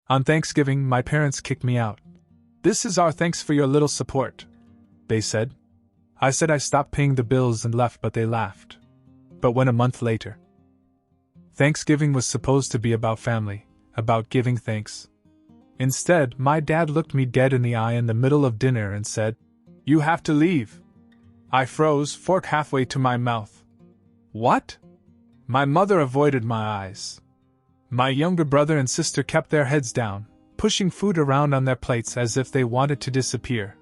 On Thanksgiving, my parents kicked me out. "This is our thanks for your little support," they said. I said I stopped paying the bills and left, but they laughed. But when a month later, Thanksgiving was supposed to be about family, about giving thanks. Instead, my dad looked me dead in the eye in the middle of dinner and said, "You have to leave." I froze, fork halfway to my mouth. What? My mother avoided my eyes. My younger brother and sister kept their heads down, pushing food around on their plates as if they wanted to disappear.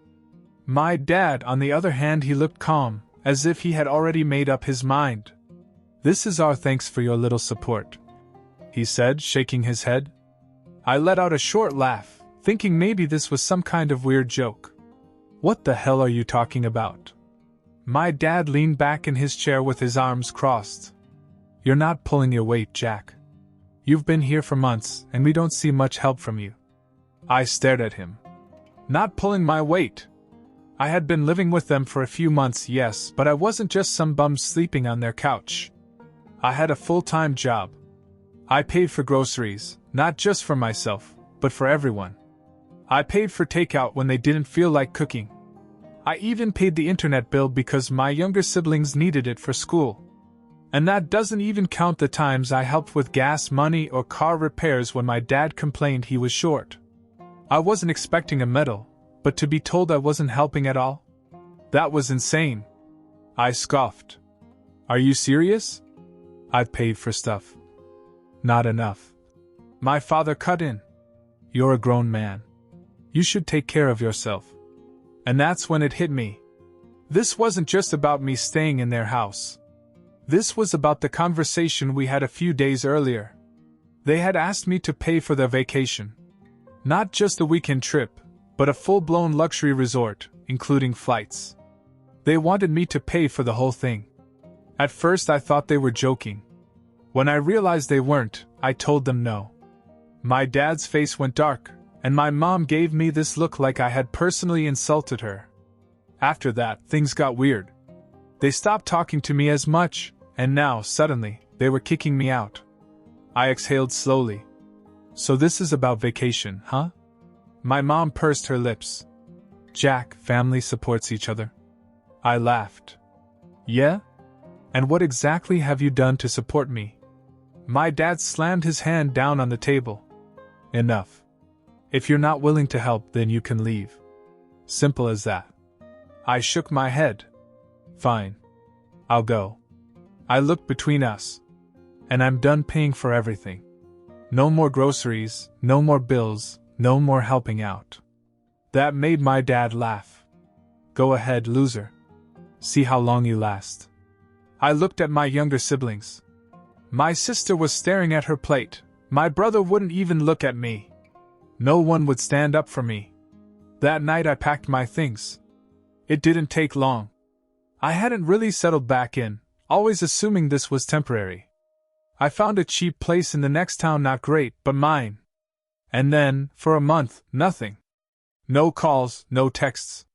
My dad, on the other hand, he looked calm, as if he had already made up his mind. "This is our thanks for your little support," he said, shaking his head. I let out a short laugh, thinking maybe this was some kind of weird joke. "What the hell are you talking about?" My dad leaned back in his chair with his arms crossed. "You're not pulling your weight, Jack. You've been here for months, and we don't see much help from you." I stared at him. Not pulling my weight. I had been living with them for a few months, yes, but I wasn't just some bum sleeping on their couch. I had a full-time job. I paid for groceries, not just for myself, but for everyone. I paid for takeout when they didn't feel like cooking. I even paid the internet bill because my younger siblings needed it for school. And that doesn't even count the times I helped with gas money or car repairs when my dad complained he was short. I wasn't expecting a medal, but to be told I wasn't helping at all? That was insane. I scoffed. "Are you serious? I've paid for stuff." "Not enough." My father cut in. "You're a grown man. You should take care of yourself." And that's when it hit me. This wasn't just about me staying in their house. This was about the conversation we had a few days earlier. They had asked me to pay for their vacation. Not just a weekend trip, but a full-blown luxury resort, including flights. They wanted me to pay for the whole thing. At first I thought they were joking. When I realized they weren't, I told them no. My dad's face went dark, and my mom gave me this look like I had personally insulted her. After that, things got weird. They stopped talking to me as much, and now, suddenly, they were kicking me out. I exhaled slowly. "So this is about vacation, huh?" My mom pursed her lips. "Jack, family supports each other." I laughed. "Yeah? And what exactly have you done to support me?" My dad slammed his hand down on the table. "Enough. If you're not willing to help, then you can leave. Simple as that." I shook my head. "Fine. I'll go." I looked between us. "And I'm done paying for everything. No more groceries, no more bills, no more helping out." That made my dad laugh. "Go ahead, loser. See how long you last." I looked at my younger siblings. My sister was staring at her plate. My brother wouldn't even look at me. No one would stand up for me. That night I packed my things. It didn't take long. I hadn't really settled back in, always assuming this was temporary. I found a cheap place in the next town, not great, but mine. And then, for a month, nothing. No calls, no texts.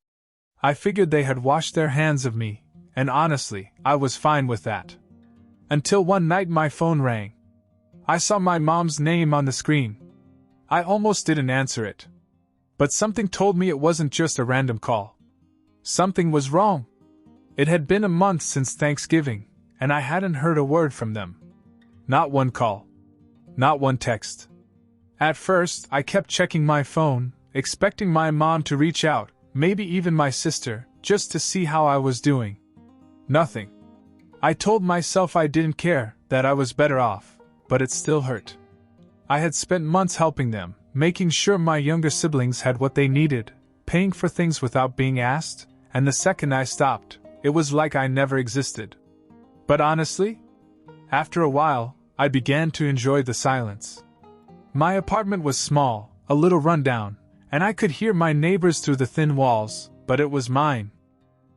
I figured they had washed their hands of me, and honestly, I was fine with that. Until one night my phone rang. I saw my mom's name on the screen. I almost didn't answer it. But something told me it wasn't just a random call. Something was wrong. It had been a month since Thanksgiving, and I hadn't heard a word from them. Not one call. Not one text. At first, I kept checking my phone, expecting my mom to reach out, maybe even my sister, just to see how I was doing. Nothing. I told myself I didn't care, that I was better off, but it still hurt. I had spent months helping them, making sure my younger siblings had what they needed, paying for things without being asked, and the second I stopped, it was like I never existed. But honestly, after a while, I began to enjoy the silence. My apartment was small, a little rundown, and I could hear my neighbors through the thin walls, but it was mine.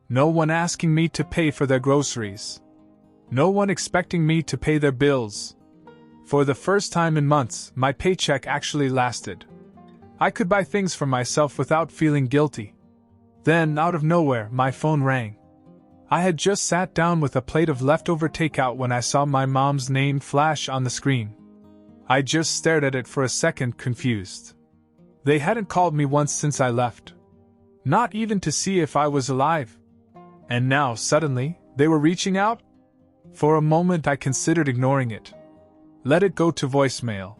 No one asking me to pay for their groceries. No one expecting me to pay their bills. For the first time in months, my paycheck actually lasted. I could buy things for myself without feeling guilty. Then, out of nowhere, my phone rang. I had just sat down with a plate of leftover takeout when I saw my mom's name flash on the screen. I just stared at it for a second, confused. They hadn't called me once since I left. Not even to see if I was alive. And now, suddenly, they were reaching out? For a moment I considered ignoring it. Let it go to voicemail.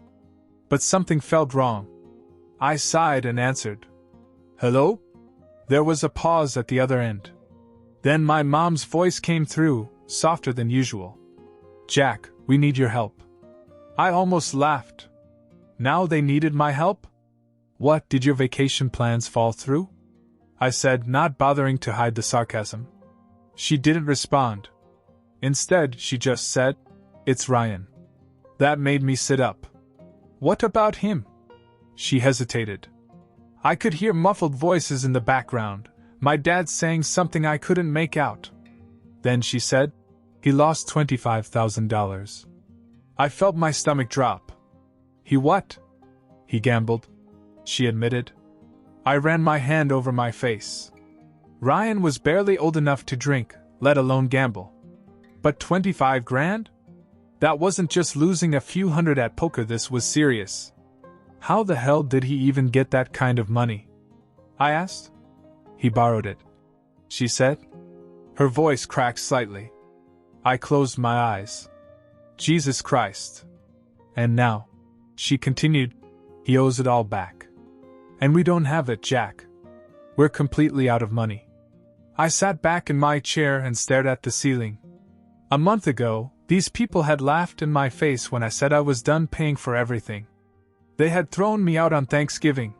But something felt wrong. I sighed and answered. Hello? There was a pause at the other end. Then my mom's voice came through, softer than usual. Jack, we need your help. I almost laughed. Now they needed my help? What, did your vacation plans fall through? I said, not bothering to hide the sarcasm. She didn't respond. Instead, she just said, It's Ryan. That made me sit up. What about him? She hesitated. I could hear muffled voices in the background, my dad saying something I couldn't make out. Then she said, He lost $25,000. I felt my stomach drop. He what? He gambled, she admitted. I ran my hand over my face. Ryan was barely old enough to drink, let alone gamble. But 25 grand? That wasn't just losing a few hundred at poker, this was serious. How the hell did he even get that kind of money? I asked. He borrowed it, she said. Her voice cracked slightly. I closed my eyes. Jesus Christ. And now, she continued, he owes it all back. And we don't have it, Jack. We're completely out of money. I sat back in my chair and stared at the ceiling. A month ago, these people had laughed in my face when I said I was done paying for everything. They had thrown me out on Thanksgiving.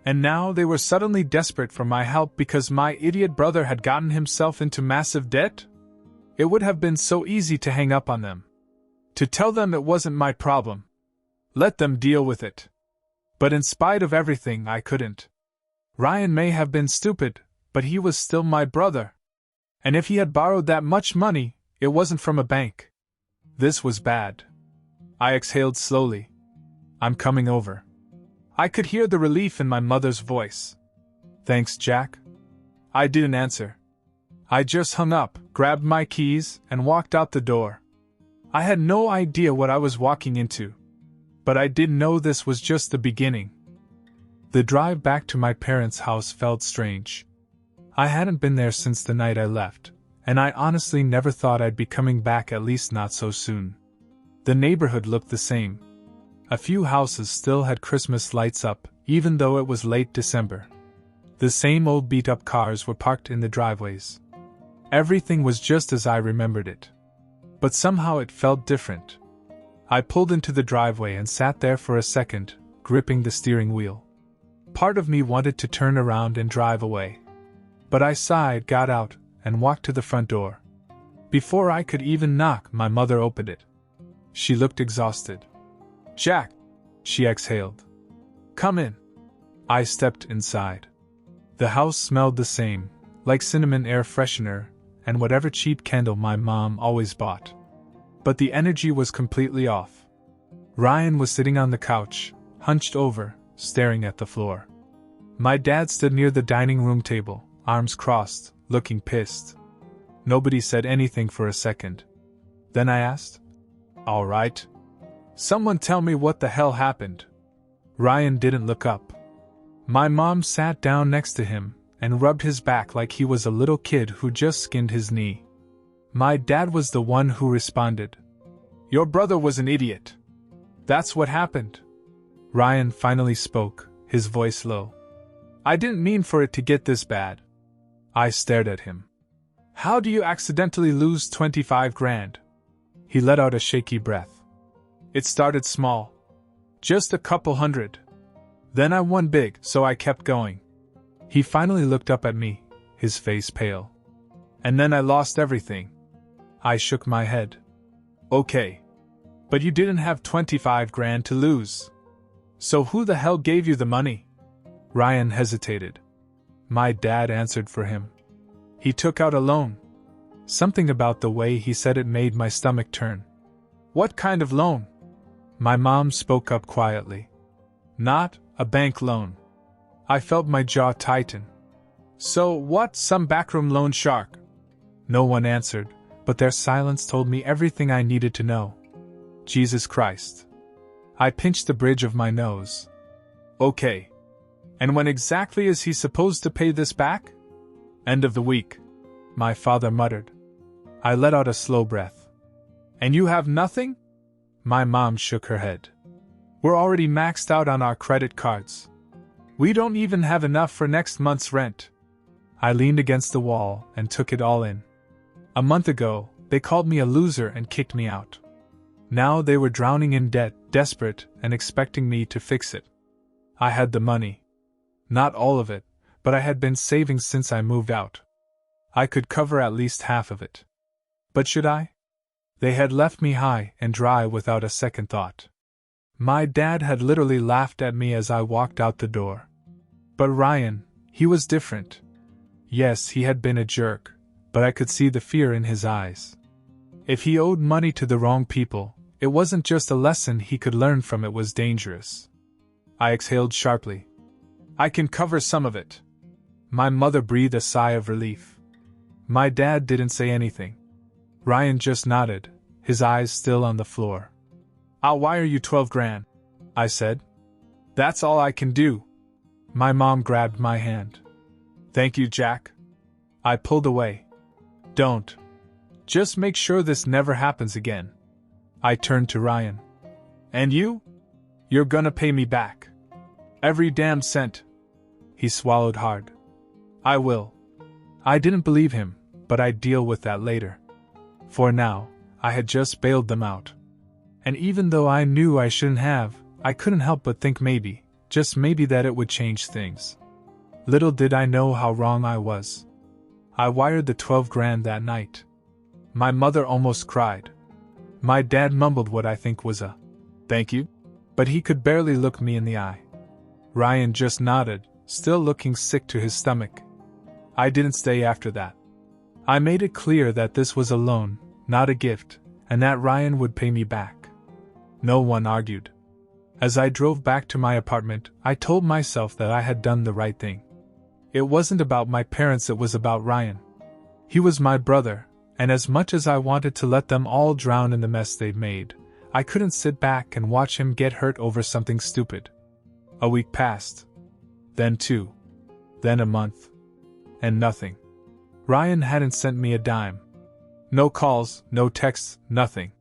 And now they were suddenly desperate for my help because my idiot brother had gotten himself into massive debt? It would have been so easy to hang up on them. To tell them it wasn't my problem. Let them deal with it. But in spite of everything, I couldn't. Ryan may have been stupid, but he was still my brother. And if he had borrowed that much money, it wasn't from a bank. This was bad. I exhaled slowly. I'm coming over. I could hear the relief in my mother's voice. Thanks, Jack. I didn't answer. I just hung up, grabbed my keys, and walked out the door. I had no idea what I was walking into. But I did know this was just the beginning. The drive back to my parents' house felt strange. I hadn't been there since the night I left, and I honestly never thought I'd be coming back, at least not so soon. The neighborhood looked the same. A few houses still had Christmas lights up, even though it was late December. The same old beat-up cars were parked in the driveways. Everything was just as I remembered it. But somehow it felt different. I pulled into the driveway and sat there for a second, gripping the steering wheel. Part of me wanted to turn around and drive away. But I sighed, got out, and walked to the front door. Before I could even knock, my mother opened it. She looked exhausted. Jack, she exhaled. Come in. I stepped inside. The house smelled the same, like cinnamon air freshener and whatever cheap candle my mom always bought. But the energy was completely off. Ryan was sitting on the couch, hunched over, staring at the floor. My dad stood near the dining room table, arms crossed, looking pissed. Nobody said anything for a second. Then I asked, All right. Someone tell me what the hell happened. Ryan didn't look up. My mom sat down next to him and rubbed his back like he was a little kid who just skinned his knee. My dad was the one who responded. Your brother was an idiot. That's what happened. Ryan finally spoke, his voice low. I didn't mean for it to get this bad. I stared at him. How do you accidentally lose 25 grand? He let out a shaky breath. It started small. Just a couple hundred. Then I won big, so I kept going. He finally looked up at me, his face pale. And then I lost everything. I shook my head. Okay. But you didn't have 25 grand to lose. So who the hell gave you the money? Ryan hesitated. My dad answered for him. He took out a loan. Something about the way he said it made my stomach turn. What kind of loan? My mom spoke up quietly. Not a bank loan. I felt my jaw tighten. So what, some backroom loan shark? No one answered, but their silence told me everything I needed to know. Jesus Christ. I pinched the bridge of my nose. Okay. And when exactly is he supposed to pay this back? End of the week, my father muttered. I let out a slow breath. And you have nothing? My mom shook her head. We're already maxed out on our credit cards. We don't even have enough for next month's rent. I leaned against the wall and took it all in. A month ago, they called me a loser and kicked me out. Now they were drowning in debt, desperate, and expecting me to fix it. I had the money. Not all of it, but I had been saving since I moved out. I could cover at least half of it. But should I? They had left me high and dry without a second thought. My dad had literally laughed at me as I walked out the door. But Ryan, he was different. Yes, he had been a jerk, but I could see the fear in his eyes. If he owed money to the wrong people, it wasn't just a lesson he could learn from, it was dangerous. I exhaled sharply. I can cover some of it. My mother breathed a sigh of relief. My dad didn't say anything. Ryan just nodded, his eyes still on the floor. I'll wire you 12 grand, I said. That's all I can do. My mom grabbed my hand. Thank you, Jack. I pulled away. Don't. Just make sure this never happens again. I turned to Ryan. And you? You're gonna pay me back. Every damn cent. He swallowed hard. I will. I didn't believe him, but I'd deal with that later. For now, I had just bailed them out. And even though I knew I shouldn't have, I couldn't help but think maybe, just maybe, that it would change things. Little did I know how wrong I was. I wired the 12 grand that night. My mother almost cried. My dad mumbled what I think was a thank you, but he could barely look me in the eye. Ryan just nodded, still looking sick to his stomach. I didn't stay after that. I made it clear that this was a loan, not a gift, and that Ryan would pay me back. No one argued. As I drove back to my apartment, I told myself that I had done the right thing. It wasn't about my parents, it was about Ryan. He was my brother, and as much as I wanted to let them all drown in the mess they'd made, I couldn't sit back and watch him get hurt over something stupid. A week passed. Then 2. Then a month. And nothing. Ryan hadn't sent me a dime. No calls, no texts, nothing.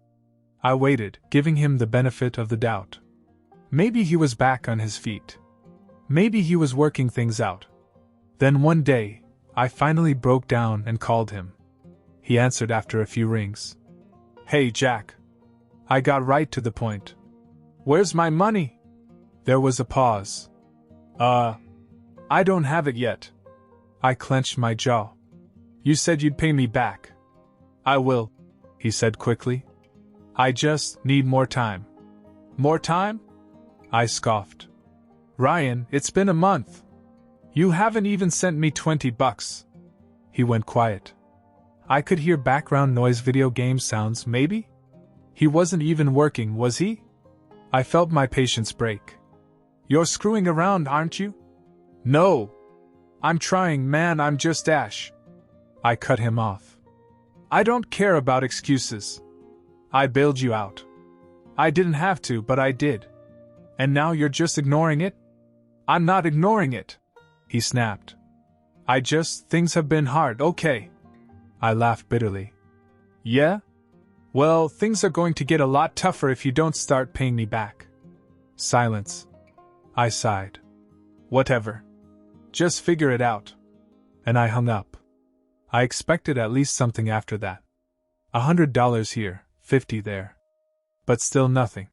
I waited, giving him the benefit of the doubt. Maybe he was back on his feet. Maybe he was working things out. Then one day, I finally broke down and called him. He answered after a few rings. Hey, Jack. I got right to the point. Where's my money? There was a pause. I don't have it yet. I clenched my jaw. You said you'd pay me back. I will, he said quickly. I just need more time. More time? I scoffed. Ryan, it's been a month. You haven't even sent me $20. He went quiet. I could hear background noise, video game sounds, maybe? He wasn't even working, was he? I felt my patience break. You're screwing around, aren't you? No. I'm trying, man, I'm just Ash. I cut him off. I don't care about excuses. I bailed you out. I didn't have to, but I did. And now you're just ignoring it? I'm not ignoring it, he snapped. Things have been hard, okay. I laughed bitterly. Yeah? Well, things are going to get a lot tougher if you don't start paying me back. Silence. I sighed. Whatever. Just figure it out. And I hung up. I expected at least something after that. $100 here, $50 there. But still nothing.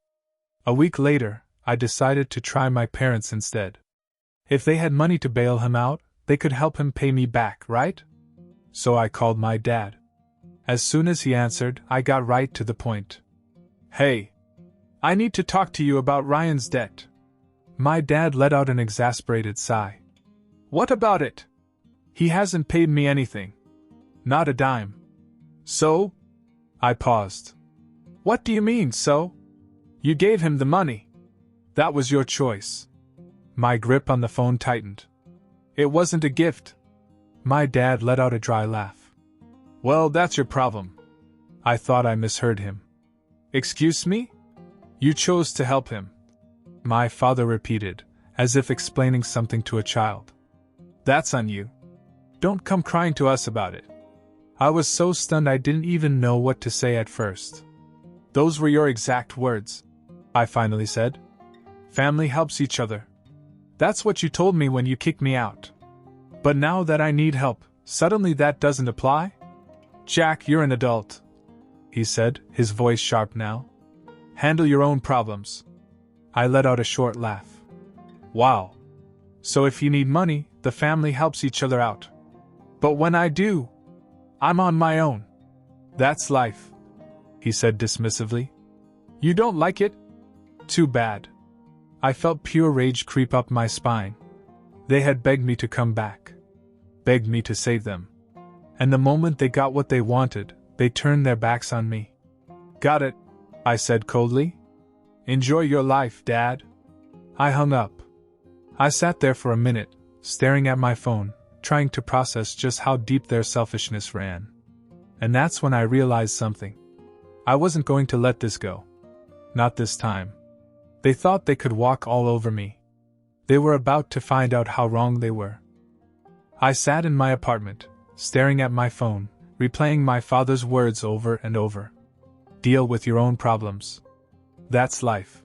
A week later, I decided to try my parents instead. If they had money to bail him out, they could help him pay me back, right? So I called my dad. As soon as he answered, I got right to the point. Hey, I need to talk to you about Ryan's debt. My dad let out an exasperated sigh. What about it? He hasn't paid me anything. Not a dime. So? I paused. What do you mean, so? You gave him the money. That was your choice. My grip on the phone tightened. It wasn't a gift. My dad let out a dry laugh. Well, that's your problem. I thought I misheard him. Excuse me? You chose to help him, my father repeated, as if explaining something to a child. That's on you. Don't come crying to us about it. I was so stunned I didn't even know what to say at first. Those were your exact words, I finally said. Family helps each other. That's what you told me when you kicked me out. But now that I need help, suddenly that doesn't apply? Jack, you're an adult, he said, his voice sharp now. Handle your own problems. I let out a short laugh. Wow. So if you need money, the family helps each other out. But when I do, I'm on my own. That's life, he said dismissively. You don't like it? Too bad. I felt pure rage creep up my spine. They had begged me to come back. Begged me to save them. And the moment they got what they wanted, they turned their backs on me. Got it, I said coldly. Enjoy your life, Dad. I hung up. I sat there for a minute, staring at my phone, trying to process just how deep their selfishness ran. And that's when I realized something. I wasn't going to let this go. Not this time. They thought they could walk all over me. They were about to find out how wrong they were. I sat in my apartment, staring at my phone, replaying my father's words over and over. Deal with your own problems. That's life.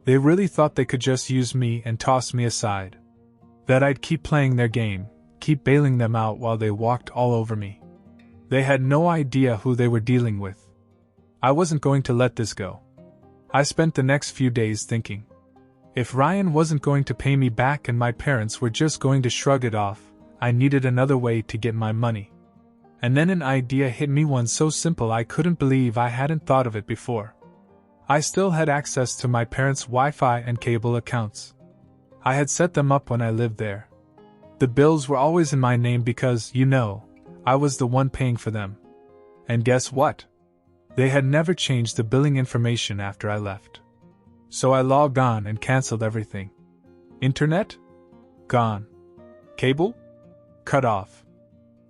They really thought they could just use me and toss me aside. That I'd keep playing their game, keep bailing them out while they walked all over me. They had no idea who they were dealing with. I wasn't going to let this go. I spent the next few days thinking. If Ryan wasn't going to pay me back and my parents were just going to shrug it off, I needed another way to get my money. And then an idea hit me, one so simple I couldn't believe I hadn't thought of it before. I still had access to my parents' Wi-Fi and cable accounts. I had set them up when I lived there. The bills were always in my name because, I was the one paying for them. And guess what? They had never changed the billing information after I left. So I logged on and canceled everything. Internet? Gone. Cable? Cut off.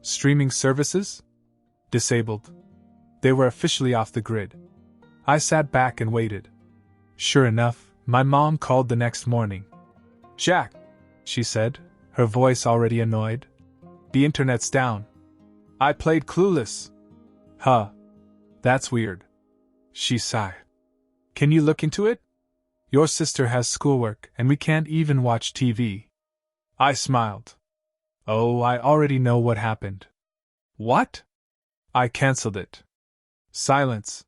Streaming services? Disabled. They were officially off the grid. I sat back and waited. Sure enough, my mom called the next morning. Jack, she said, her voice already annoyed. The internet's down. I played Clueless. Huh. That's weird. She sighed. Can you look into it? Your sister has schoolwork and we can't even watch TV. I smiled. Oh, I already know what happened. What? I canceled it. Silence.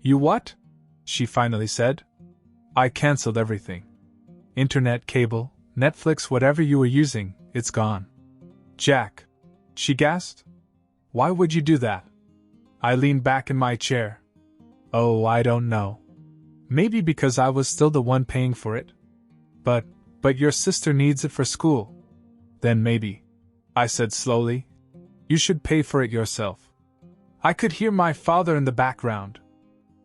You what? She finally said. I canceled everything. Internet, cable, Netflix, whatever you were using, it's gone. Jack, she gasped. Why would you do that? I leaned back in my chair. Oh, I don't know. Maybe because I was still the one paying for it. But your sister needs it for school. Then maybe, I said slowly, you should pay for it yourself. I could hear my father in the background.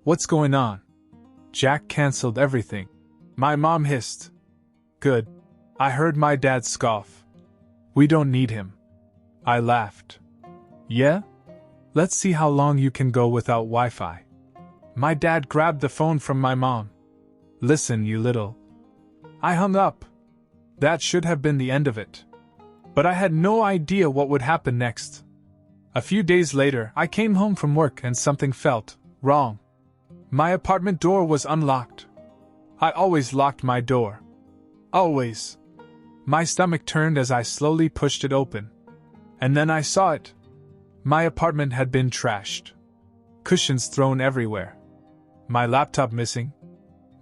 What's going on? Jack canceled everything. My mom hissed. Good. I heard my dad scoff. We don't need him. I laughed. Yeah? Let's see how long you can go without Wi-Fi. My dad grabbed the phone from my mom. Listen, you little. I hung up. That should have been the end of it. But I had no idea what would happen next. A few days later, I came home from work and something felt wrong. My apartment door was unlocked. I always locked my door. Always. My stomach turned as I slowly pushed it open. And then I saw it. My apartment had been trashed. Cushions thrown everywhere. My laptop missing.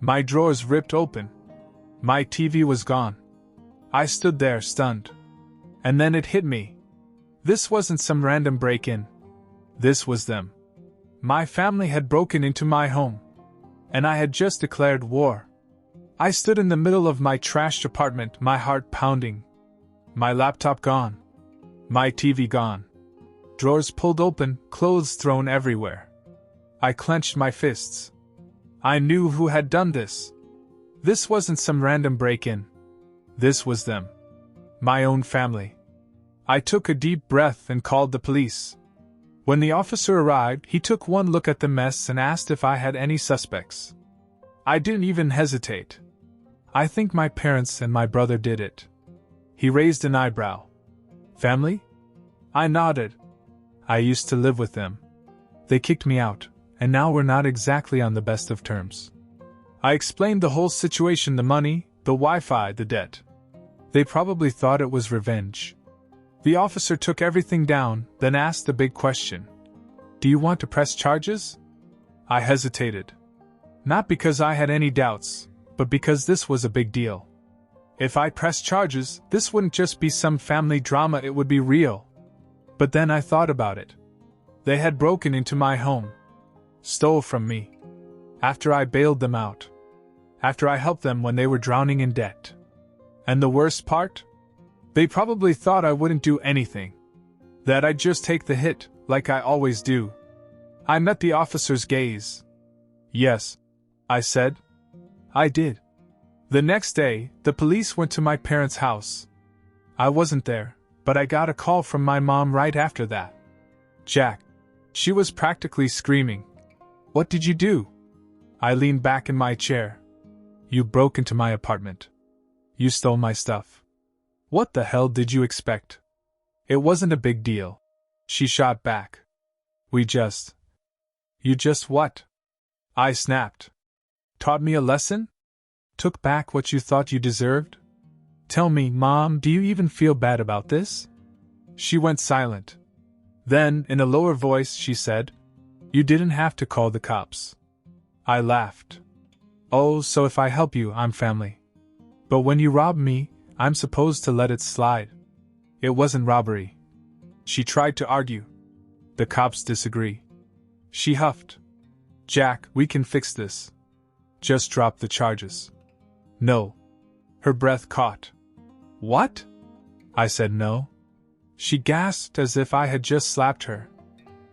My drawers ripped open. My TV was gone. I stood there stunned. And then it hit me. This wasn't some random break-in. This was them. My family had broken into my home. And I had just declared war. I stood in the middle of my trashed apartment, my heart pounding. My laptop gone. My TV gone. Drawers pulled open, clothes thrown everywhere. I clenched my fists. I knew who had done this. This wasn't some random break-in. This was them. My own family. I took a deep breath and called the police. When the officer arrived, he took one look at the mess and asked if I had any suspects. I didn't even hesitate. I think my parents and my brother did it. He raised an eyebrow. Family? I nodded. I used to live with them. They kicked me out, and now we're not exactly on the best of terms. I explained the whole situation, the money, the Wi-Fi, the debt. They probably thought it was revenge. The officer took everything down, then asked the big question. Do you want to press charges? I hesitated. Not because I had any doubts, but because this was a big deal. If I pressed charges, this wouldn't just be some family drama, it would be real. But then I thought about it. They had broken into my home. Stole from me. After I bailed them out. After I helped them when they were drowning in debt. And the worst part? They probably thought I wouldn't do anything. That I'd just take the hit, like I always do. I met the officer's gaze. Yes, I said. I did. The next day, the police went to my parents' house. I wasn't there, but I got a call from my mom right after that. Jack. She was practically screaming. What did you do? I leaned back in my chair. You broke into my apartment. You stole my stuff. What the hell did you expect? It wasn't a big deal. She shot back. You just what? I snapped. Taught me a lesson? Took back what you thought you deserved? Tell me, Mom, do you even feel bad about this? She went silent. Then, in a lower voice, she said, You didn't have to call the cops. I laughed. Oh, so if I help you, I'm family. But when you rob me, I'm supposed to let it slide. It wasn't robbery. She tried to argue. The cops disagree. She huffed. Jack, we can fix this. Just drop the charges. No. Her breath caught. What? I said no. She gasped as if I had just slapped her.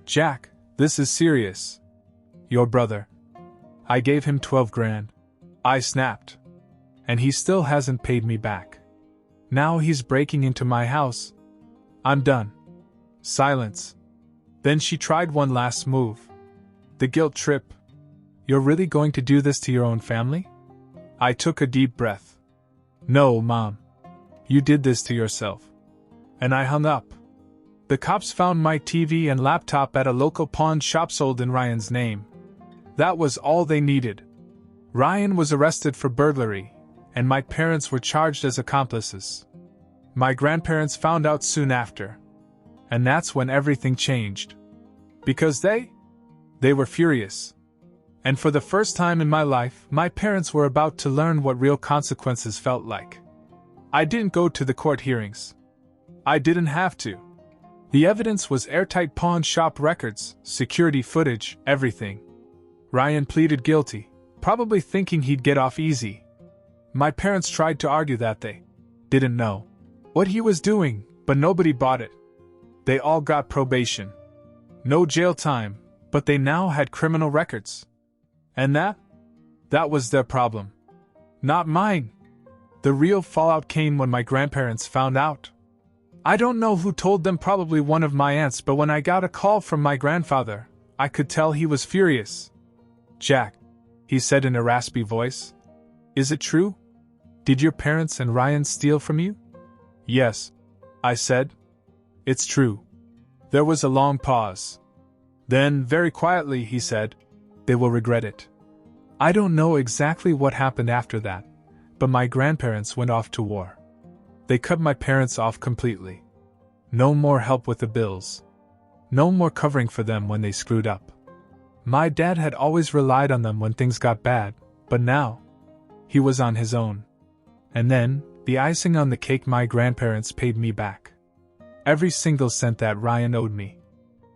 Jack, this is serious. Your brother. I gave him 12 grand. I snapped. And he still hasn't paid me back. Now he's breaking into my house. I'm done. Silence. Then she tried one last move. The guilt trip. You're really going to do this to your own family? I took a deep breath. No, Mom. You did this to yourself. And I hung up. The cops found my TV and laptop at a local pawn shop sold in Ryan's name. That was all they needed. Ryan was arrested for burglary, and my parents were charged as accomplices. My grandparents found out soon after. And that's when everything changed. Because they were furious. And for the first time in my life, my parents were about to learn what real consequences felt like. I didn't go to the court hearings. I didn't have to. The evidence was airtight pawn shop records, security footage, everything. Ryan pleaded guilty, probably thinking he'd get off easy. My parents tried to argue that they didn't know what he was doing, but nobody bought it. They all got probation. No jail time, but they now had criminal records. And that was their problem. Not mine. The real fallout came when my grandparents found out. I don't know who told them, probably one of my aunts, but when I got a call from my grandfather, I could tell he was furious. Jack, he said in a raspy voice. Is it true? Did your parents and Ryan steal from you? Yes, I said. It's true. There was a long pause. Then, very quietly, he said, They will regret it. I don't know exactly what happened after that, but my grandparents went off to war. They cut my parents off completely. No more help with the bills. No more covering for them when they screwed up. My dad had always relied on them when things got bad, but now, he was on his own. And then, the icing on the cake, my grandparents paid me back. Every single cent that Ryan owed me.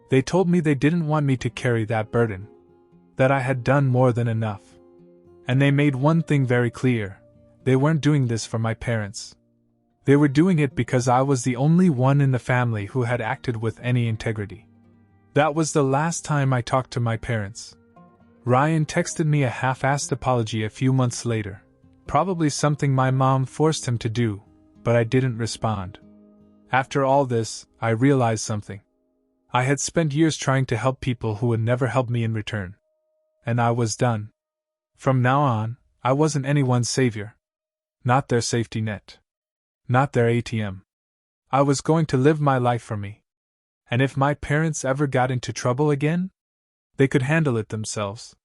They told me they didn't want me to carry that burden. That I had done more than enough. And they made one thing very clear. They weren't doing this for my parents. They were doing it because I was the only one in the family who had acted with any integrity. That was the last time I talked to my parents. Ryan texted me a half-assed apology a few months later. Probably something my mom forced him to do, but I didn't respond. After all this, I realized something. I had spent years trying to help people who would never help me in return. And I was done. From now on, I wasn't anyone's savior. Not their safety net. Not their ATM. I was going to live my life for me. And if my parents ever got into trouble again, they could handle it themselves.